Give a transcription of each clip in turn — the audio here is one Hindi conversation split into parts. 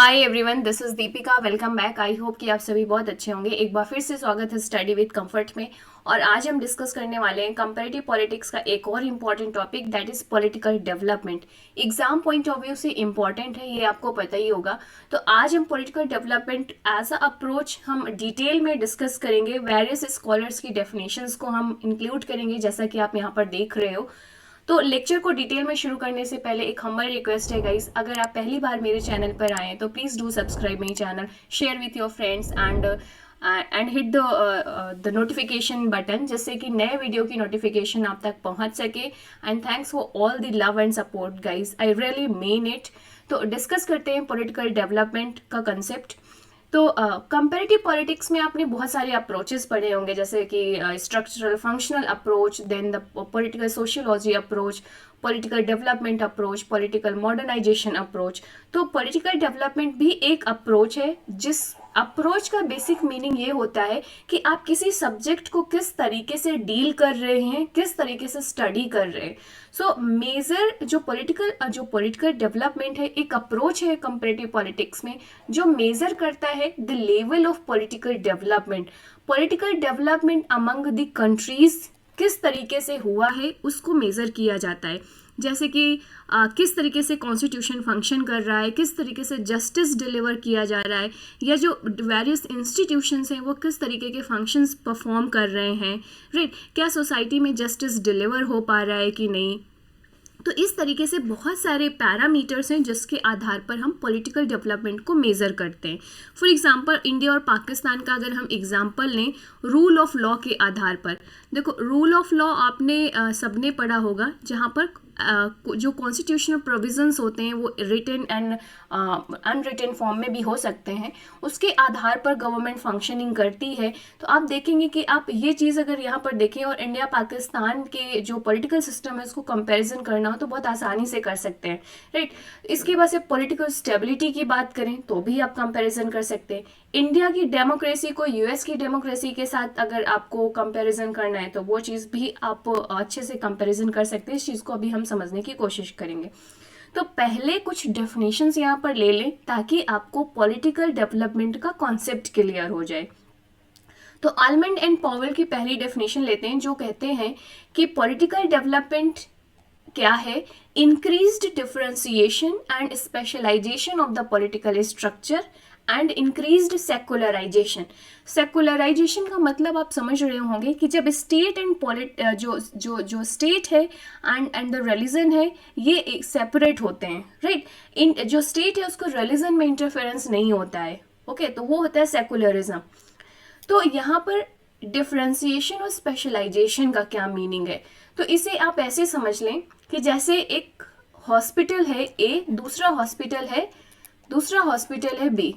Hi everyone, this is Deepika. Welcome back. I hope कि आप सभी बहुत अच्छे होंगे। एक बार फिर से स्वागत है स्टडी विद कंफर्ट में। और आज हम डिस्कस करने वाले हैं कंपैरेटिव पॉलिटिक्स का एक और important topic, that is political development. Exam point of view से इम्पॉर्टेंट है, ये आपको पता ही होगा। तो आज हम political development as a approach हम डिटेल में डिस्कस करेंगे। वेरियस स्कॉलर्स की डेफिनेशंस को हम इंक्लूड करेंगे, जैसा कि आप यहाँ पर देख रहे हो। तो लेक्चर को डिटेल में शुरू करने से पहले एक हम्बल रिक्वेस्ट है गाइस, अगर आप पहली बार मेरे चैनल पर आए तो please do subscribe my channel, share with your friends and hit the notification button, जिससे कि नए वीडियो की नोटिफिकेशन आप तक पहुंच सके। And thanks for all the love and support guys, I really mean it. तो डिस्कस करते हैं पॉलिटिकल डेवलपमेंट का कंसेप्ट। तो कंपैरेटिव पॉलिटिक्स में आपने बहुत सारे अप्रोचेस पढ़े होंगे, जैसे कि structural functional approach, then the political sociology approach, political development approach, political modernization approach. तो पॉलिटिकल डेवलपमेंट भी एक अप्रोच है, जिस अप्रोच का बेसिक मीनिंग ये होता है कि आप किसी सब्जेक्ट को किस तरीके से डील कर रहे हैं, किस तरीके से स्टडी कर रहे हैं। सो मेजर जो पॉलिटिकल डेवलपमेंट है, एक अप्रोच है कंपैरेटिव पॉलिटिक्स में, जो मेजर करता है the level of political development among the countries किस तरीके से हुआ है, उसको मेजर किया जाता है। जैसे कि किस तरीके से कॉन्स्टिट्यूशन फंक्शन कर रहा है, किस तरीके से जस्टिस डिलीवर किया जा रहा है, या जो वेरियस इंस्टीट्यूशंस हैं वो किस तरीके के फंक्शंस परफॉर्म कर रहे हैं, राइट। क्या सोसाइटी में जस्टिस डिलीवर हो पा रहा है कि नहीं। तो इस तरीके से बहुत सारे पैरामीटर्स हैं जिसके आधार पर हम पॉलिटिकल डेवलपमेंट को मेज़र करते हैं। फॉर एग्जांपल इंडिया और पाकिस्तान का अगर हम एग्जांपल लें रूल ऑफ लॉ के आधार पर, देखो रूल ऑफ लॉ आपने सबने पढ़ा होगा, जहाँ पर जो कॉन्स्टिट्यूशनल प्रोविजंस होते हैं वो रिटन एंड अनरिटन फॉर्म में भी हो सकते हैं, उसके आधार पर गवर्नमेंट फंक्शनिंग करती है। तो आप देखेंगे कि आप ये चीज़ अगर यहाँ पर देखें और इंडिया पाकिस्तान के जो पॉलिटिकल सिस्टम है उसको कंपैरिजन करना हो तो बहुत आसानी से कर सकते हैं, राइट। इसके बाद से पॉलिटिकल स्टेबिलिटी की बात करें तो भी आप कंपैरिजन कर सकते हैं। इंडिया की डेमोक्रेसी को यूएस की डेमोक्रेसी के साथ अगर आपको कंपैरिजन करना है तो वो चीज़ भी आप अच्छे से कंपैरिजन कर सकते हैं। इस चीज़ को अभी हम समझने की कोशिश करेंगे। तो पहले कुछ डेफिनेशंस यहाँ पर ले लें ताकि आपको पॉलिटिकल डेवलपमेंट का कॉन्सेप्ट क्लियर हो जाए। तो आलमंड एंड पॉवेल की पहली डेफिनेशन लेते हैं, जो कहते हैं कि पॉलिटिकल डेवलपमेंट क्या है, increased differentiation and specialisation of the political structure and increased secularisation. Secularisation का मतलब आप समझ रहे होंगे कि जब स्टेट एंड जो जो जो स्टेट है एंड द रिलीजन है, ये सेपरेट होते हैं, राइट। इन जो स्टेट है उसको रिलीजन में इंटरफेरेंस नहीं होता है, ओके, तो वो होता है सेकुलरिज्म। तो यहाँ पर डिफरेंशिएशन और स्पेशलाइजेशन का क्या मीनिंग है, तो इसे आप ऐसे समझ लें कि जैसे एक हॉस्पिटल है ए, दूसरा हॉस्पिटल है बी,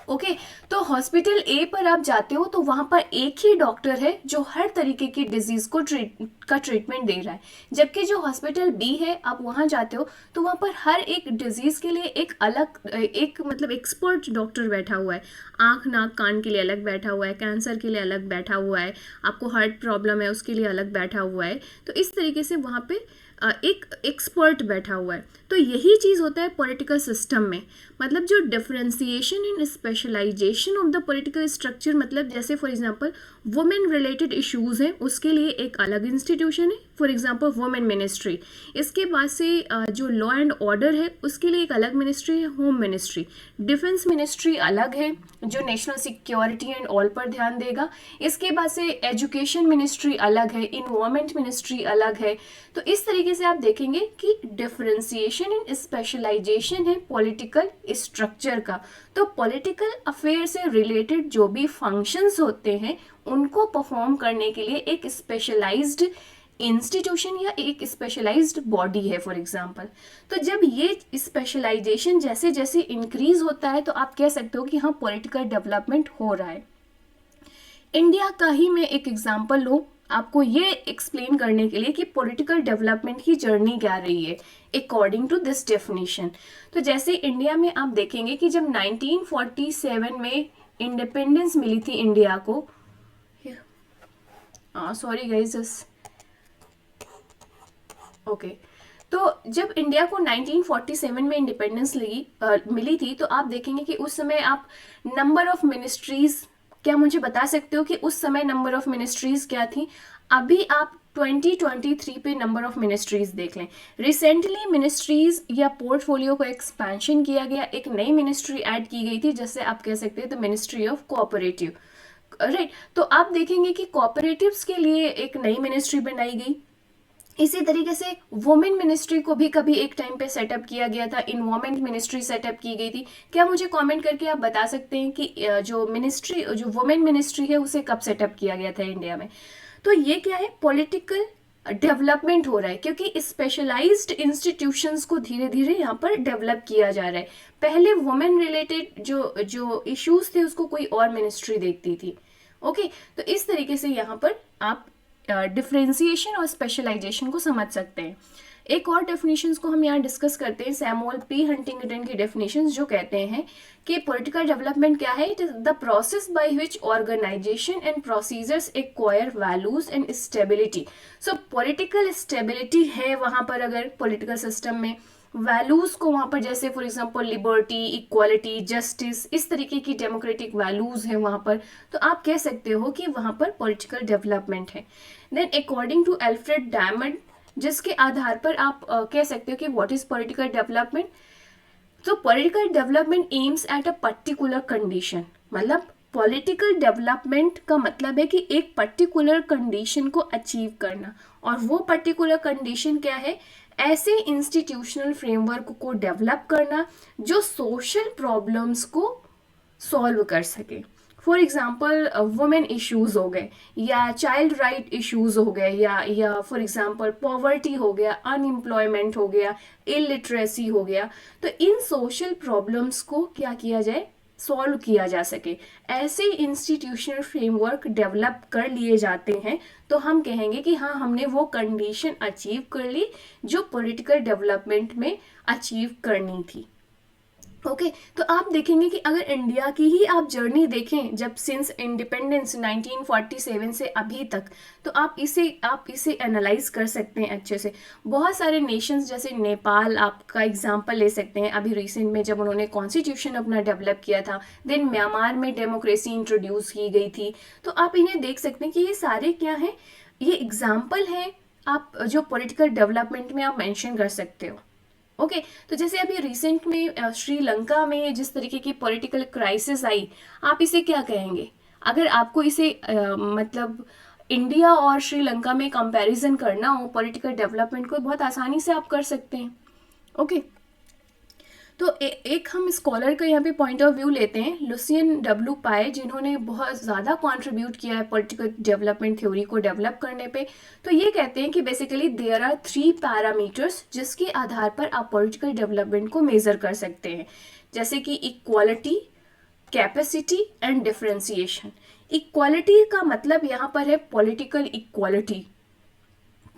ओके। तो हॉस्पिटल ए पर आप जाते हो तो वहां पर एक ही डॉक्टर है जो हर तरीके की डिजीज को ट्रीटमेंट दे रहा है, जबकि जो हॉस्पिटल बी है आप वहां जाते हो तो वहां पर हर एक डिजीज के लिए एक अलग एक मतलब एक्सपर्ट डॉक्टर बैठा हुआ है। आंख नाक कान के लिए अलग बैठा हुआ है, कैंसर के लिए अलग बैठा हुआ है, आपको हार्ट प्रॉब्लम है उसके लिए अलग बैठा हुआ है। तो इस तरीके से वहां पे एक एक्सपर्ट बैठा हुआ है। तो यही चीज़ होता है पॉलिटिकल सिस्टम में, मतलब जो differentiation and specialisation of the political structure, मतलब जैसे for example women related issues हैं उसके लिए एक अलग इंस्टीट्यूशन है, फॉर एग्जांपल वुमेन मिनिस्ट्री। इसके बाद से जो लॉ एंड ऑर्डर है उसके लिए एक अलग मिनिस्ट्री है, होम मिनिस्ट्री। डिफेंस मिनिस्ट्री अलग है जो नेशनल सिक्योरिटी एंड ऑल पर ध्यान देगा। इसके बाद से एजुकेशन मिनिस्ट्री अलग है, इन्वायरमेंट मिनिस्ट्री अलग है। तो इस तरीके से आप देखेंगे कि डिफरेंशिएशन एंड स्पेशलाइजेशन है पॉलिटिकल स्ट्रक्चर का। तो पॉलिटिकल अफेयर से रिलेटेड जो भी फंक्शंस होते हैं उनको परफॉर्म करने के लिए एक स्पेशलाइज्ड इंस्टीट्यूशन या एक स्पेशलाइज्ड बॉडी है, फॉर एग्जांपल। तो जब ये स्पेशलाइजेशन जैसे जैसे इंक्रीज होता है तो आप कह सकते हो कि हाँ पॉलिटिकल डेवलपमेंट हो रहा है। इंडिया का ही मैं एक एग्जांपल लूँ आपको ये एक्सप्लेन करने के लिए कि पॉलिटिकल डेवलपमेंट की जर्नी क्या रही है अकॉर्डिंग टू दिस डेफिनेशन। तो जैसे इंडिया में आप देखेंगे कि जब 1947 में इंडिपेंडेंस मिली थी इंडिया को, सॉरी गाइस, ओके। तो जब इंडिया को 1947 में इंडिपेंडेंस मिली थी, तो आप देखेंगे कि उस समय आप नंबर ऑफ मिनिस्ट्रीज, क्या मुझे बता सकते हो कि उस समय नंबर ऑफ मिनिस्ट्रीज क्या थी? अभी आप 2023 पे नंबर ऑफ मिनिस्ट्रीज देख लें। रिसेंटली मिनिस्ट्रीज या पोर्टफोलियो को एक्सपेंशन किया गया, एक नई मिनिस्ट्री ऐड की गई थी, जैसे आप कह सकते हैं the ministry of cooperative, right. तो आप देखेंगे कि कोऑपरेटिव्स के लिए एक नई मिनिस्ट्री बनाई गई। इसी तरीके से वुमेन मिनिस्ट्री को भी कभी एक टाइम पे सेटअप किया गया था, इन्वायरमेंट मिनिस्ट्री सेटअप की गई थी। क्या मुझे कमेंट करके आप बता सकते हैं कि जो वुमेन मिनिस्ट्री है उसे कब सेटअप किया गया था इंडिया में? तो ये क्या है, पॉलिटिकल डेवलपमेंट हो रहा है, क्योंकि स्पेशलाइज्ड इंस्टीट्यूशंस को धीरे धीरे यहाँ पर डेवलप किया जा रहा है। पहले वुमेन रिलेटेड जो इश्यूज थे उसको कोई और मिनिस्ट्री देखती थी। ओके, तो इस तरीके से यहाँ पर आप डिफरेंशिएशन और स्पेशलाइजेशन को समझ सकते हैं। एक और डेफिनेशंस को हम यहाँ डिस्कस करते हैं, सैमुअल पी हंटिंगटन की डेफिनेशंस, जो कहते हैं कि पॉलिटिकल डेवलपमेंट क्या है? It is the process by which organization and procedures acquire values and stability. So political stability है वहाँ पर, अगर पॉलिटिकल सिस्टम में वैल्यूज को वहाँ पर, जैसे for example liberty, equality, justice, इस तरीके की डेमोक्रेटिक वैल्यूज है वहाँ पर, तो आप कह सकते हो कि वहाँ पर पॉलिटिकल डेवलपमेंट है। Then according to Alfred Diamond, जिसके आधार पर आप कह सकते हो कि व्हाट इज पॉलिटिकल डेवलपमेंट। तो political development aims at a particular condition, मतलब पॉलिटिकल डेवलपमेंट का मतलब है कि एक पर्टिकुलर कंडीशन को अचीव करना, और वो पर्टिकुलर कंडीशन क्या है? ऐसे इंस्टीट्यूशनल फ्रेमवर्क को डेवलप करना जो सोशल प्रॉब्लम्स को सॉल्व कर सके। फॉर एग्जाम्पल वुमेन इश्यूज हो गए, या चाइल्ड राइट इश्यूज हो गए, या फॉर एग्जाम्पल पॉवर्टी हो गया, अनएम्प्लॉयमेंट हो गया, इलिटरेसी हो गया। तो इन सोशल प्रॉब्लम्स को क्या किया जाए? सॉल्व किया जा सके। ऐसे इंस्टीट्यूशनल फ्रेमवर्क डेवलप कर लिए जाते हैं, तो हम कहेंगे कि हाँ, हमने वो कंडीशन अचीव कर ली जो पॉलिटिकल डेवलपमेंट में अचीव करनी थी। ओके, तो आप देखेंगे कि अगर इंडिया की ही आप जर्नी देखें, जब सिंस इंडिपेंडेंस 1947 से अभी तक, तो आप इसे एनालाइज कर सकते हैं अच्छे से। बहुत सारे नेशंस, जैसे नेपाल आपका एग्जांपल ले सकते हैं, अभी रिसेंट में जब उन्होंने कॉन्स्टिट्यूशन अपना डेवलप किया था। देन म्यांमार में डेमोक्रेसी इंट्रोड्यूस की गई थी। तो आप इन्हें देख सकते हैं कि ये सारे क्या हैं? ये एग्जाम्पल हैं आप जो पॉलिटिकल डेवलपमेंट में आप मेंशन कर सकते हो। ओके, तो जैसे अभी रिसेंट में श्रीलंका में जिस तरीके की पॉलिटिकल क्राइसिस आई, आप इसे क्या कहेंगे? अगर आपको इसे मतलब इंडिया और श्रीलंका में कंपैरिजन करना हो पॉलिटिकल डेवलपमेंट को, बहुत आसानी से आप कर सकते हैं। ओके, तो एक हम स्कॉलर का यहाँ पे पॉइंट ऑफ व्यू लेते हैं, लुसियन डब्ल्यू पाए, जिन्होंने बहुत ज़्यादा कंट्रीब्यूट किया है पॉलिटिकल डेवलपमेंट थ्योरी को डेवलप करने पे। तो ये कहते हैं कि बेसिकली देयर आर 3 पैरामीटर्स जिसके आधार पर आप पॉलिटिकल डेवलपमेंट को मेज़र कर सकते हैं, जैसे कि equality, capacity and differentiation. Equality का मतलब यहाँ पर है पॉलिटिकल इक्वालिटी।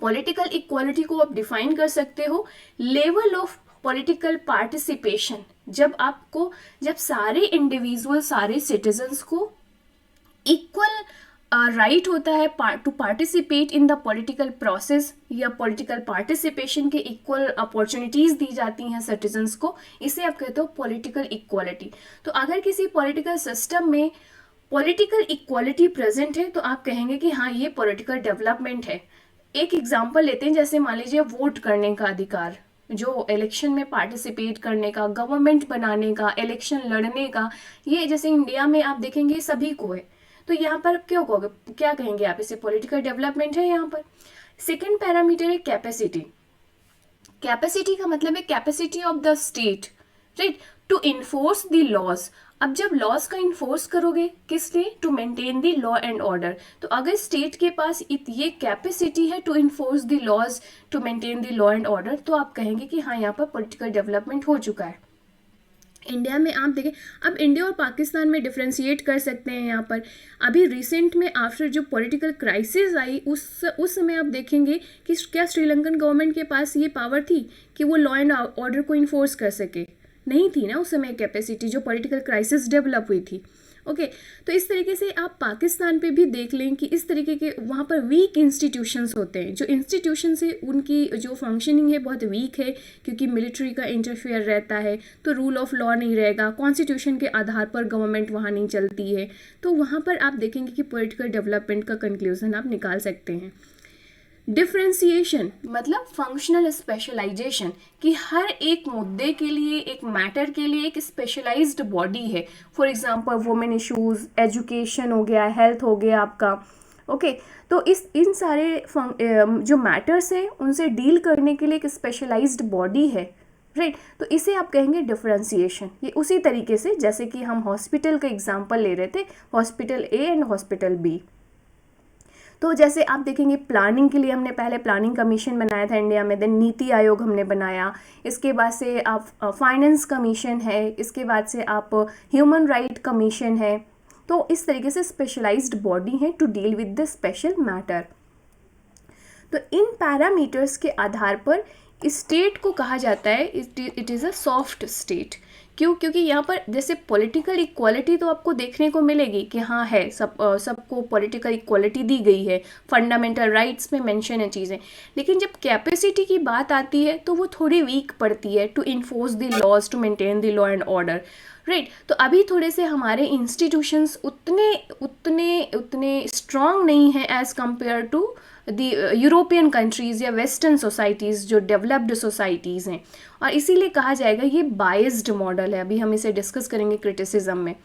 पॉलिटिकल इक्वालिटी को आप डिफाइन कर सकते हो लेवल ऑफ पॉलिटिकल पार्टिसिपेशन, जब सारे इंडिविजुअल, सारे सिटीजन्स को इक्वल राइट होता है to participate in the political process, या पॉलिटिकल पार्टिसिपेशन के इक्वल अपॉर्चुनिटीज दी जाती हैं सिटीजन्स को, इसे आप कहते हो पॉलिटिकल इक्वालिटी। तो अगर किसी पॉलिटिकल सिस्टम में पॉलिटिकल इक्वालिटी प्रेजेंट है, तो आप कहेंगे कि हाँ, ये पॉलिटिकल डेवलपमेंट है। एक एग्जाम्पल लेते हैं, जैसे मान लीजिए वोट करने का अधिकार, जो इलेक्शन में पार्टिसिपेट करने का, गवर्नमेंट बनाने का, इलेक्शन लड़ने का, ये जैसे इंडिया में आप देखेंगे सभी को है। तो यहाँ पर क्या कहेंगे आप? इसे पॉलिटिकल डेवलपमेंट है यहाँ पर। सेकंड पैरामीटर है कैपेसिटी। कैपेसिटी का मतलब है capacity of the state, right, to enforce the laws. अब जब लॉज का इन्फोर्स करोगे किसने? To maintain the law and order. तो अगर स्टेट के पास ये कैपेसिटी है to enforce the laws, to maintain the law and order, तो आप कहेंगे कि हाँ, यहाँ पर पॉलिटिकल डेवलपमेंट हो चुका है। इंडिया में आप देखें, अब इंडिया और पाकिस्तान में डिफ्रेंशिएट कर सकते हैं यहाँ पर। अभी रिसेंट में आफ्टर जो पॉलिटिकल क्राइसिस आई, उस समय आप देखेंगे कि क्या श्रीलंकन गवर्नमेंट के पास ये पावर थी कि वो लॉ एंड ऑर्डर को इन्फोर्स कर सके? नहीं थी ना उस समय कैपेसिटी, जो पॉलिटिकल क्राइसिस डेवलप हुई थी। ओके तो इस तरीके से आप पाकिस्तान पे भी देख लें कि इस तरीके के वहाँ पर वीक इंस्टीट्यूशंस होते हैं, जो इंस्टीट्यूशंस है उनकी जो फंक्शनिंग है बहुत वीक है, क्योंकि मिलिट्री का इंटरफेयर रहता है, तो रूल ऑफ लॉ नहीं रहेगा, कॉन्स्टिट्यूशन के आधार पर गवर्नमेंट वहाँ नहीं चलती है, तो वहाँ पर आप देखेंगे कि पॉलिटिकल डेवलपमेंट का कंक्लूजन आप निकाल सकते हैं। डिफ्रेंसिएशन मतलब फंक्शनल स्पेशलाइजेशन, कि हर एक मुद्दे के लिए, एक मैटर के लिए एक स्पेशलाइज्ड बॉडी है। For example women issues, education हो गया, हेल्थ हो गया आपका। ओके तो इन सारे जो मैटर्स हैं उनसे डील करने के लिए एक स्पेशलाइज्ड बॉडी है, राइट। तो इसे आप कहेंगे डिफ्रेंसिएशन। ये उसी तरीके से जैसे कि हम हॉस्पिटल का एग्जाम्पल ले रहे थे, hospital A and hospital B. तो जैसे आप देखेंगे प्लानिंग के लिए हमने पहले प्लानिंग कमीशन बनाया था इंडिया में, देन नीति आयोग हमने बनाया, इसके बाद से आप फाइनेंस कमीशन है, इसके बाद से आप ह्यूमन राइट कमीशन है। तो इस तरीके से स्पेशलाइज्ड बॉडी है to deal with the special matter. तो इन पैरामीटर्स के आधार पर स्टेट को कहा जाता है it is a soft state. क्यों? क्योंकि यहाँ पर जैसे पॉलिटिकल इक्वालिटी तो आपको देखने को मिलेगी कि हाँ है, सबको पॉलिटिकल इक्वालिटी दी गई है, फंडामेंटल राइट्स में मेंशन है चीज़ें, लेकिन जब कैपेसिटी की बात आती है तो वो थोड़ी वीक पड़ती है to enforce the laws, to maintain the law and order, right. तो अभी थोड़े से हमारे इंस्टीट्यूशंस उतने स्ट्रॉन्ग नहीं हैं as compared to the European countries या वेस्टर्न सोसाइटीज़ जो डेवलप्ड सोसाइटीज़ हैं, और इसीलिए कहा जाएगा ये बायस्ड मॉडल है। अभी हम इसे डिस्कस करेंगे क्रिटिसिज्म में।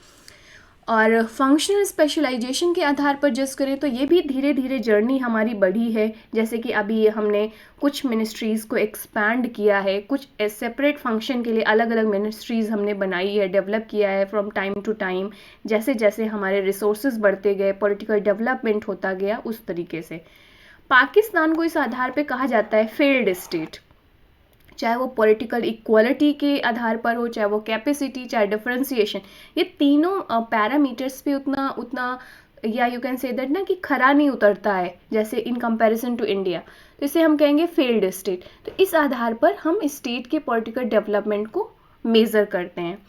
और फंक्शनल स्पेशलाइजेशन के आधार पर जज करें तो ये भी धीरे धीरे जर्नी हमारी बढ़ी है। जैसे कि अभी हमने कुछ मिनिस्ट्रीज़ को एक्सपैंड किया है, कुछ सेपरेट फंक्शन के लिए अलग अलग मिनिस्ट्रीज़ हमने बनाई है, डेवलप किया है फ्रॉम टाइम टू टाइम। जैसे जैसे हमारे रिसोर्सेज बढ़ते गए, पॉलिटिकल डेवलपमेंट होता गया, उस तरीके से पाकिस्तान को इस आधार पे कहा जाता है फेल्ड स्टेट। चाहे वो पॉलिटिकल इक्वालिटी के आधार पर हो, चाहे वो कैपेसिटी, चाहे डिफरेंशिएशन, ये तीनों पैरामीटर्स पे उतना या यू कैन से दैट ना कि खरा नहीं उतरता है जैसे इन कंपैरिजन टू इंडिया, तो इसे हम कहेंगे फेल्ड स्टेट। तो इस आधार पर हम स्टेट के पॉलिटिकल डेवलपमेंट को मेज़र करते हैं।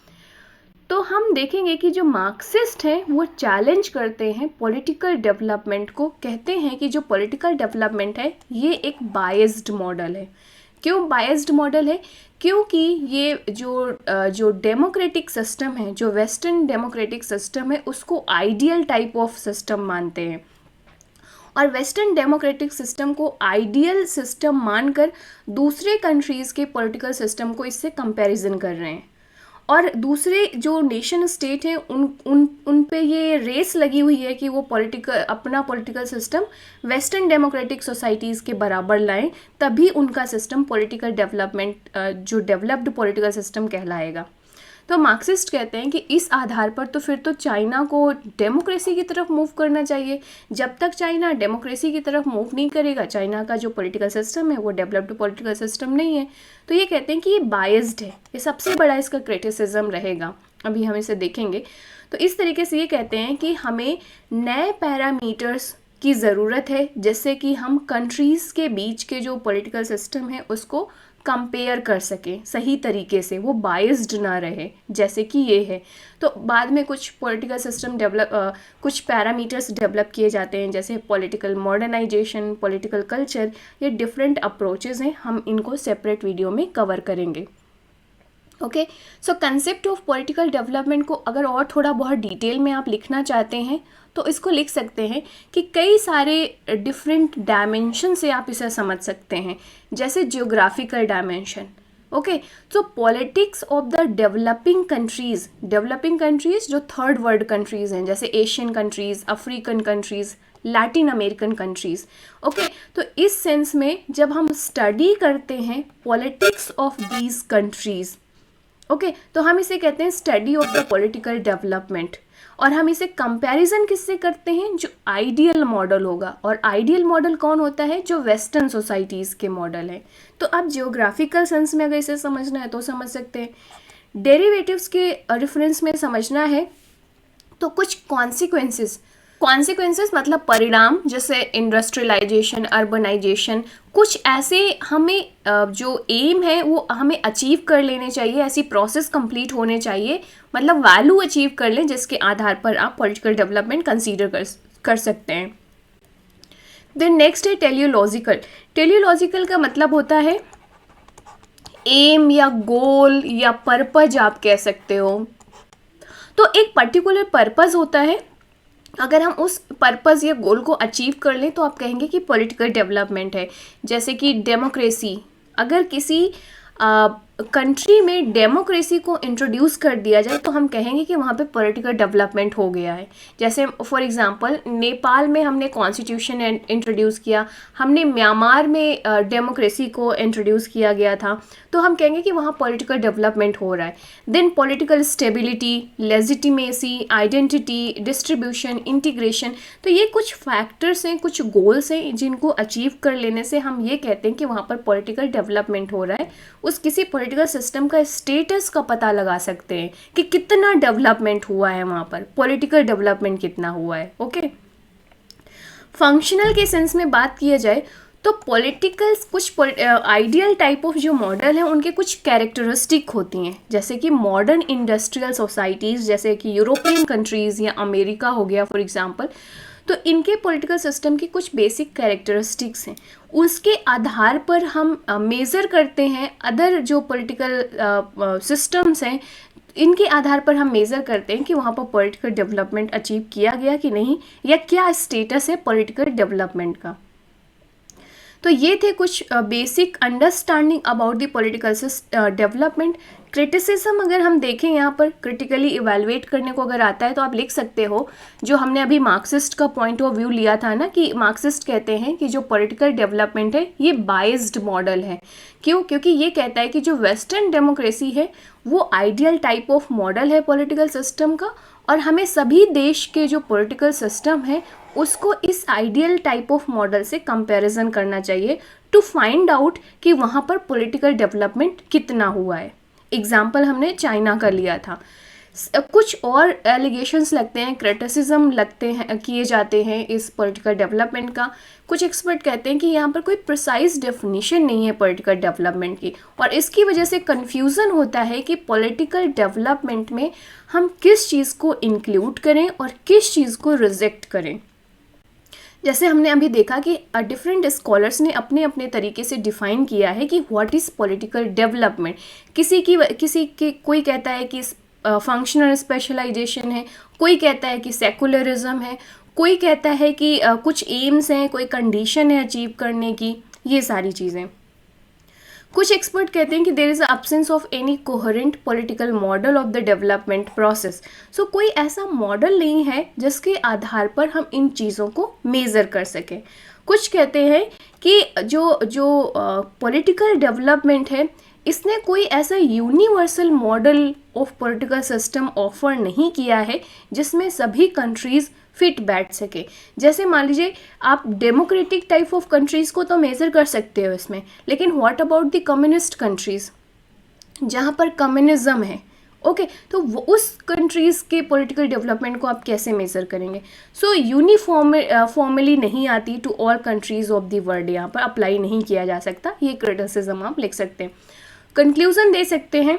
तो हम देखेंगे कि जो मार्क्सिस्ट हैं वो चैलेंज करते हैं पॉलिटिकल डेवलपमेंट को, कहते हैं कि जो पॉलिटिकल डेवलपमेंट है ये एक बायस्ड मॉडल है। क्यों बायस्ड मॉडल है? क्योंकि ये जो डेमोक्रेटिक सिस्टम है, जो वेस्टर्न डेमोक्रेटिक सिस्टम है, उसको आइडियल टाइप ऑफ सिस्टम मानते हैं, और वेस्टर्न डेमोक्रेटिक सिस्टम को आइडियल सिस्टम मानकर दूसरे कंट्रीज़ के पॉलिटिकल सिस्टम को इससे कंपैरिजन कर रहे हैं। और दूसरे जो नेशन स्टेट हैं उन पे ये रेस लगी हुई है कि वो अपना political system western democratic societies के बराबर लाएं, तभी उनका सिस्टम पॉलिटिकल डेवलपमेंट जो डेवलप्ड पॉलिटिकल सिस्टम कहलाएगा। तो मार्क्सिस्ट कहते हैं कि इस आधार पर तो फिर तो चाइना को डेमोक्रेसी की तरफ मूव करना चाहिए। जब तक चाइना डेमोक्रेसी की तरफ मूव नहीं करेगा, चाइना का जो पॉलिटिकल सिस्टम है वो डेवलप्ड पॉलिटिकल सिस्टम नहीं है। तो ये कहते हैं कि ये बायस्ड है, ये सबसे बड़ा इसका क्रिटिसिज्म रहेगा। अभी हम इसे देखेंगे। तो इस तरीके से ये कहते हैं कि हमें नए पैरामीटर्स की ज़रूरत है, जैसे कि हम कंट्रीज़ के बीच के जो पॉलिटिकल सिस्टम है उसको कंपेयर कर सकें सही तरीके से, वो बायस्ड ना रहे जैसे कि ये है। तो बाद में कुछ पॉलिटिकल सिस्टम कुछ पैरामीटर्स डेवलप किए जाते हैं, जैसे पॉलिटिकल मॉडर्नाइजेशन, पॉलिटिकल कल्चर, ये डिफरेंट अप्रोचेज़ हैं, हम इनको सेपरेट वीडियो में कवर करेंगे। Okay, so concept of political development को अगर और थोड़ा बहुत डिटेल में आप लिखना चाहते हैं तो इसको लिख सकते हैं कि कई सारे डिफरेंट डायमेंशन से आप इसे समझ सकते हैं, जैसे geographical dimension. Okay, so politics of the developing countries जो थर्ड वर्ल्ड कंट्रीज़ हैं, जैसे Asian countries, African countries, Latin American countries. Okay, तो इस सेंस में जब हम स्टडी करते हैं politics of these countries, okay, तो हम इसे कहते हैं study of the political development. और हम इसे कंपैरिजन किससे करते हैं? जो आइडियल मॉडल होगा, और आइडियल मॉडल कौन होता है? जो वेस्टर्न सोसाइटीज़ के मॉडल हैं। तो अब जियोग्राफिकल सेंस में अगर इसे समझना है तो समझ सकते हैं। डेरिवेटिव्स के रेफरेंस में समझना है तो कुछ कॉन्सिक्वेंसेस कॉन्सिक्वेंसेस मतलब परिणाम, जैसे इंडस्ट्रियलाइजेशन, अर्बनाइजेशन, कुछ ऐसे हमें जो एम है वो हमें अचीव कर लेने चाहिए, ऐसी प्रोसेस कंप्लीट होने चाहिए, मतलब वैल्यू अचीव कर लें जिसके आधार पर आप पॉलिटिकल डेवलपमेंट कंसीडर कर सकते हैं। देन नेक्स्ट है टेलियोलॉजिकल। टेलियोलॉजिकल का मतलब होता है एम या गोल या पर्पज आप कह सकते हो। तो एक पर्टिकुलर पर्पज होता है, अगर हम उस पर्पस या गोल को अचीव कर लें तो आप कहेंगे कि पॉलिटिकल डेवलपमेंट है। जैसे कि डेमोक्रेसी, अगर किसी कंट्री में डेमोक्रेसी को इंट्रोड्यूस कर दिया जाए तो हम कहेंगे कि वहाँ पे पॉलिटिकल डेवलपमेंट हो गया है। जैसे फॉर एग्जांपल नेपाल में हमने कॉन्स्टिट्यूशन इंट्रोड्यूस किया, हमने म्यांमार में डेमोक्रेसी को इंट्रोड्यूस किया गया था, तो हम कहेंगे कि वहाँ पॉलिटिकल डेवलपमेंट हो रहा है। Then political stability, legitimacy, identity, distribution, integration, तो ये कुछ फैक्टर्स हैं, कुछ गोल्स हैं जिनको अचीव कर लेने से हम ये कहते हैं कि वहाँ पर पॉलिटिकल डेवलपमेंट हो रहा है। उस किसी पॉलिटिकल सिस्टम का स्टेटस का पता लगा सकते हैं कि कितना डेवलपमेंट हुआ है, वहाँ पर पॉलिटिकल डेवलपमेंट कितना हुआ है। ओके, फंक्शनल के सेंस में बात किया जाए तो पॉलिटिकल कुछ आइडियल टाइप ऑफ जो मॉडल है उनके कुछ कैरेक्टरिस्टिक होती हैं, जैसे कि मॉडर्न इंडस्ट्रियल सोसाइटीज़, जैसे कि यूरोपियन कंट्रीज़ या अमेरिका हो गया फॉर एग्जांपल, तो इनके पॉलिटिकल सिस्टम की कुछ बेसिक कैरेक्टरिस्टिक्स हैं, उसके आधार पर हम मेज़र करते हैं अदर जो पॉलिटिकल सिस्टम्स हैं, इनके आधार पर हम मेज़र करते हैं कि वहाँ पर पॉलिटिकल डेवलपमेंट अचीव किया गया कि नहीं, या क्या स्टेटस है पॉलिटिकल डेवलपमेंट का। तो ये थे कुछ basic understanding about the political development. Criticism अगर हम देखें यहाँ पर क्रिटिकली इवेलुएट करने को अगर आता है तो आप लिख सकते हो, जो हमने अभी मार्क्सिस्ट का पॉइंट ऑफ व्यू लिया था ना, कि मार्क्सिस्ट कहते हैं कि जो पॉलिटिकल डेवलपमेंट है ये बाइज्ड मॉडल है। क्यों? क्योंकि ये कहता है कि जो वेस्टर्न डेमोक्रेसी है वो आइडियल टाइप ऑफ मॉडल है पॉलिटिकल सिस्टम का, और हमें सभी देश के जो पॉलिटिकल सिस्टम है उसको इस आइडियल टाइप ऑफ मॉडल से कंपैरिजन करना चाहिए टू फाइंड आउट कि वहाँ पर पॉलिटिकल डेवलपमेंट कितना हुआ है। एग्जाम्पल हमने चाइना का लिया था। कुछ और एलिगेशंस लगते हैं, क्रिटिसिज्म लगते हैं, किए जाते हैं इस पॉलिटिकल डेवलपमेंट का। कुछ एक्सपर्ट कहते हैं कि यहाँ पर कोई प्रिसाइज डेफिनेशन नहीं है पॉलिटिकल डेवलपमेंट की, और इसकी वजह से कन्फ्यूज़न होता है कि पॉलिटिकल डेवलपमेंट में हम किस चीज़ को इंक्लूड करें और किस चीज़ को रिजेक्ट करें। जैसे हमने अभी देखा कि डिफरेंट स्कॉलर्स ने अपने अपने तरीके से डिफाइन किया है कि व्हाट इज़ पॉलिटिकल डेवलपमेंट। किसी के कोई कहता है कि फंक्शनल स्पेशलाइजेशन है, कोई कहता है कि सेकुलरिज्म है, कोई कहता है कि कुछ एम्स हैं, कोई कंडीशन है अचीव करने की, ये सारी चीज़ें। कुछ एक्सपर्ट कहते हैं कि there is absence of any coherent political model of the development process. So कोई ऐसा मॉडल नहीं है जिसके आधार पर हम इन चीज़ों को मेज़र कर सकें। कुछ कहते हैं कि जो पॉलिटिकल डेवलपमेंट है इसने कोई ऐसा universal model of political system offer नहीं किया है जिसमें सभी कंट्रीज़ फिट बैठ सके। जैसे मान लीजिए आप डेमोक्रेटिक टाइप ऑफ कंट्रीज़ को तो मेज़र कर सकते हो इसमें, लेकिन what about the communist countries जहाँ पर कम्युनिज्म है, ओके, तो वो उस कंट्रीज़ के पॉलिटिकल डेवलपमेंट को आप कैसे मेज़र करेंगे। सो यूनिफॉर्मली नहीं आती to all countries of the world, यहाँ पर अप्लाई नहीं किया जा सकता, ये क्रिटिसिज्म आप लिख सकते हैं। कंक्लूज़न दे सकते हैं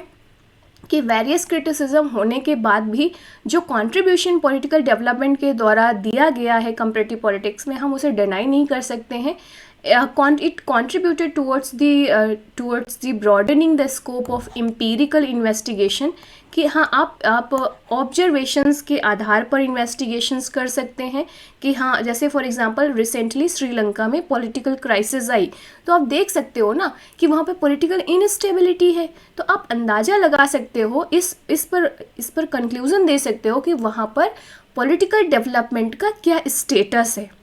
कि वेरियस क्रिटिसिज्म होने के बाद भी जो कंट्रीब्यूशन पॉलिटिकल डेवलपमेंट के द्वारा दिया गया है कंपैरेटिव पॉलिटिक्स में, हम उसे डिनाई नहीं कर सकते हैं। It contributed towards the broadening the scope of empirical investigation, कि हाँ आप ऑब्जर्वेशंस के आधार पर इन्वेस्टिगेशंस कर सकते हैं कि हाँ, जैसे फॉर एग्जांपल रिसेंटली श्रीलंका में पॉलिटिकल क्राइसिस आई, तो आप देख सकते हो ना कि वहाँ पे पॉलिटिकल इनस्टेबिलिटी है, तो आप अंदाज़ा लगा सकते हो, इस पर कंक्लूज़न दे सकते हो कि वहाँ पर पॉलिटिकल डेवलपमेंट का क्या स्टेटस है।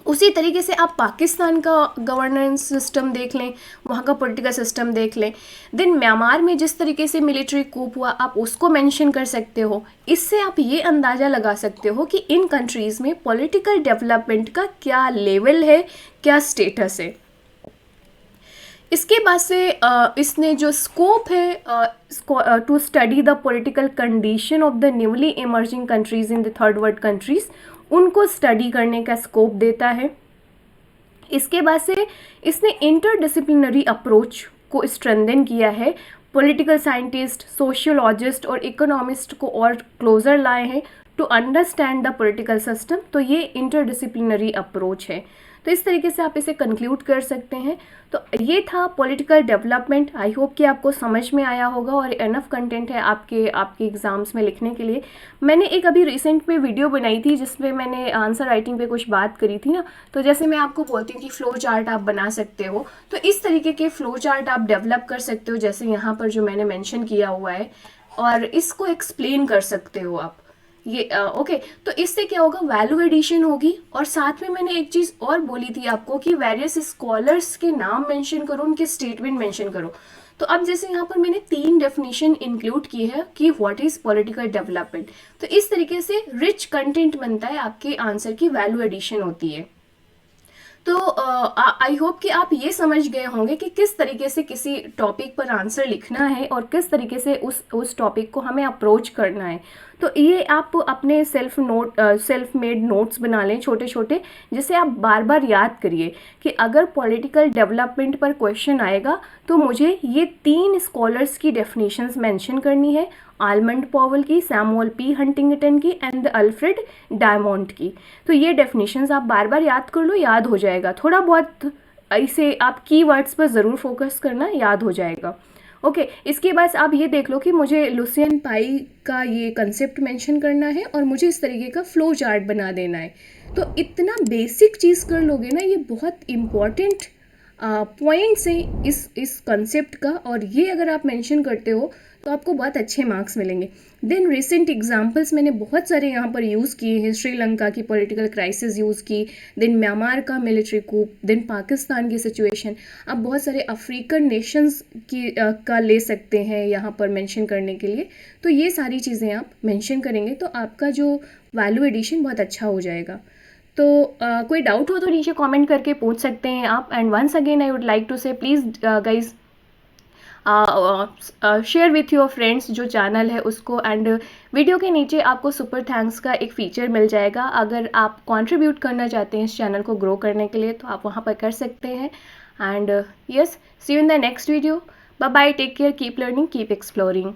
उसी तरीके से आप पाकिस्तान का गवर्नेंस सिस्टम देख लें, वहाँ का पॉलिटिकल सिस्टम देख लें। देन म्यांमार में जिस तरीके से मिलिट्री कूप हुआ आप उसको मेंशन कर सकते हो। इससे आप ये अंदाज़ा लगा सकते हो कि इन कंट्रीज़ में पॉलिटिकल डेवलपमेंट का क्या लेवल है, क्या स्टेटस है। इसके बाद से इसने जो स्कोप है to study the political condition of the newly emerging countries in the third world countries, उनको स्टडी करने का स्कोप देता है। इसके बाद से इसने इंटरडिसिप्लिनरी अप्रोच को स्ट्रेंथन किया है, पॉलिटिकल साइंटिस्ट, सोशियोलॉजिस्ट और इकोनॉमिस्ट को और क्लोजर लाए हैं to understand the political system. तो ये इंटरडिसिप्लिनरी अप्रोच है। तो इस तरीके से आप इसे कंक्लूड कर सकते हैं। तो ये था पॉलिटिकल डेवलपमेंट। आई होप कि आपको समझ में आया होगा और इनफ कंटेंट है आपके एग्ज़ाम्स में लिखने के लिए। मैंने एक अभी रिसेंट में वीडियो बनाई थी जिसमें मैंने आंसर राइटिंग पे कुछ बात करी थी ना, तो जैसे मैं आपको बोलती हूँ कि फ्लो चार्ट आप बना सकते हो, तो इस तरीके के फ्लो चार्ट आप डेवलप कर सकते हो, जैसे यहाँ पर जो मैंने मेंशन किया हुआ है, और इसको एक्सप्लेन कर सकते हो आप ये ओके। तो इससे क्या होगा, वैल्यू एडिशन होगी। और साथ में मैंने एक चीज़ और बोली थी आपको कि वेरियस स्कॉलर्स के नाम मेंशन करो, उनके स्टेटमेंट मेंशन करो। तो अब जैसे यहाँ पर मैंने 3 डेफिनेशन इंक्लूड की है कि व्हाट इज पॉलिटिकल डेवलपमेंट। तो इस तरीके से रिच कंटेंट बनता है, आपके आंसर की वैल्यू एडिशन होती है। तो आई होप कि आप ये समझ गए होंगे कि किस तरीके से किसी टॉपिक पर आंसर लिखना है और किस तरीके से उस टॉपिक को हमें अप्रोच करना है। तो ये आप अपने सेल्फ मेड नोट्स बना लें छोटे छोटे, जिसे आप बार बार याद करिए कि अगर पॉलिटिकल डेवलपमेंट पर क्वेश्चन आएगा तो मुझे ये 3 स्कॉलर्स की डेफिनेशंस मेंशन करनी है, आलमंड पॉवल की, सैमुअल पी हंटिंगटन की एंड अल्फ्रेड डायमंड की। तो ये डेफिनेशंस आप बार बार याद कर लो, याद हो जाएगा। थोड़ा बहुत इसे आप कीवर्ड्स पर ज़रूर फोकस करना, याद हो जाएगा। ओके, इसके बाद आप ये देख लो कि मुझे लुसियन पाई का ये कंसेप्ट मेंशन करना है और मुझे इस तरीके का फ्लो चार्ट बना देना है। तो इतना बेसिक चीज़ कर लोगे ना, ये बहुत इम्पॉर्टेंट पॉइंट्स हैं इस कंसेप्ट का, और ये अगर आप मेंशन करते हो तो आपको बहुत अच्छे मार्क्स मिलेंगे। देन रिसेंट एग्जांपल्स मैंने बहुत सारे यहाँ पर यूज़ किए हैं। श्रीलंका की पॉलिटिकल क्राइसिस यूज़ की, देन म्यांमार का मिलिट्री कूप, देन पाकिस्तान की सिचुएशन। आप बहुत सारे अफ्रीकन नेशंस की का ले सकते हैं यहाँ पर मेंशन करने के लिए। तो ये सारी चीज़ें आप मेंशन करेंगे तो आपका जो वैल्यू एडिशन बहुत अच्छा हो जाएगा। तो कोई डाउट हो तो नीचे कमेंट करके पूछ सकते हैं आप। And once again I would like to say please guys share with your friends जो चैनल है उसको। एंड वीडियो के नीचे आपको सुपर थैंक्स का एक फीचर मिल जाएगा। अगर आप कंट्रीब्यूट करना चाहते हैं इस चैनल को ग्रो करने के लिए तो आप वहाँ पर कर सकते हैं। And yes, see you in the next video. Bye bye, take care, keep learning, keep exploring.